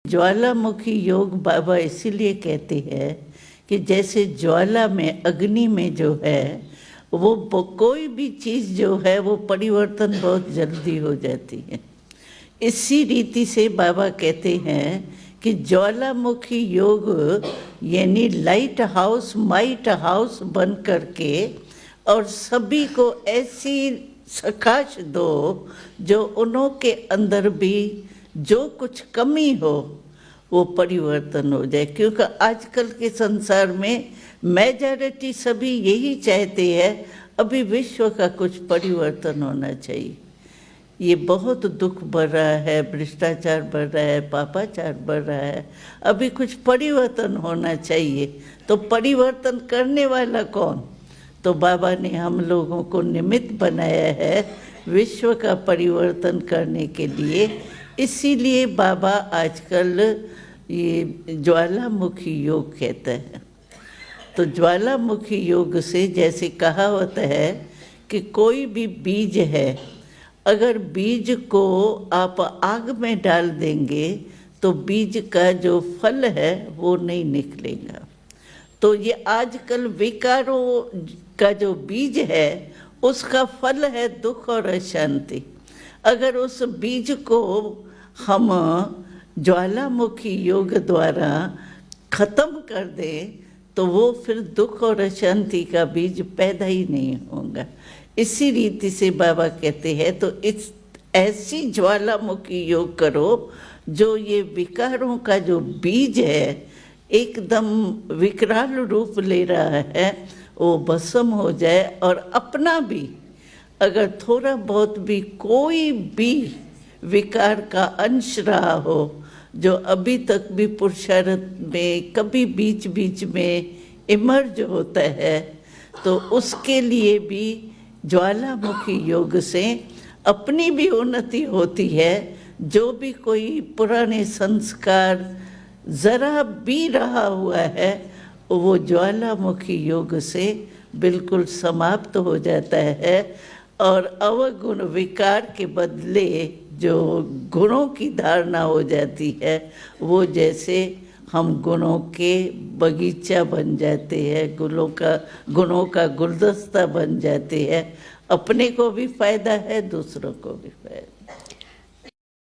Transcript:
ज्वालामुखी योग बाबा इसीलिए कहते हैं कि जैसे ज्वाला में, अग्नि में जो है वो कोई भी चीज़ जो है वो परिवर्तन बहुत जल्दी हो जाती है। इसी रीति से बाबा कहते हैं कि ज्वालामुखी योग यानी लाइट हाउस, माइट हाउस बन करके और सभी को ऐसी प्रकाश दो जो उन्हों के अंदर भी जो कुछ कमी हो वो परिवर्तन हो जाए। क्योंकि आजकल के संसार में मेजॉरिटी सभी यही चाहते हैं अभी विश्व का कुछ परिवर्तन होना चाहिए। ये बहुत दुख बढ़ रहा है, भ्रष्टाचार बढ़ रहा है, पापाचार बढ़ रहा है, अभी कुछ परिवर्तन होना चाहिए। तो परिवर्तन करने वाला कौन? तो बाबा ने हम लोगों को निमित्त बनाया है विश्व का परिवर्तन करने के लिए। इसीलिए बाबा आजकल ये ज्वालामुखी योग कहते हैं। तो ज्वालामुखी योग से जैसे कहावत है कि कोई भी बीज है, अगर बीज को आप आग में डाल देंगे तो बीज का जो फल है वो नहीं निकलेगा। तो ये आजकल विकारों का जो बीज है उसका फल है दुख और अशांति। अगर उस बीज को हम ज्वालामुखी योग द्वारा खत्म कर दें तो वो फिर दुख और अशांति का बीज पैदा ही नहीं होगा। इसी रीति से बाबा कहते हैं तो इस ऐसी ज्वालामुखी योग करो जो ये विकारों का जो बीज है एकदम विकराल रूप ले रहा है वो भस्म हो जाए। और अपना भी अगर थोड़ा बहुत भी कोई भी विकार का अंश रहा हो जो अभी तक भी पुरुषार्थ में कभी बीच बीच में इमर्ज होता है, तो उसके लिए भी ज्वालामुखी योग से अपनी भी उन्नति होती है। जो भी कोई पुराने संस्कार ज़रा भी रहा हुआ है वो ज्वालामुखी योग से बिल्कुल समाप्त हो जाता है और अवगुण विकार के बदले जो गुणों की धारणा हो जाती है वो जैसे हम गुणों के बगीचा बन जाते हैं, गुणों का गुलदस्ता बन जाते हैं। अपने को भी फायदा है, दूसरों को भी फायदा।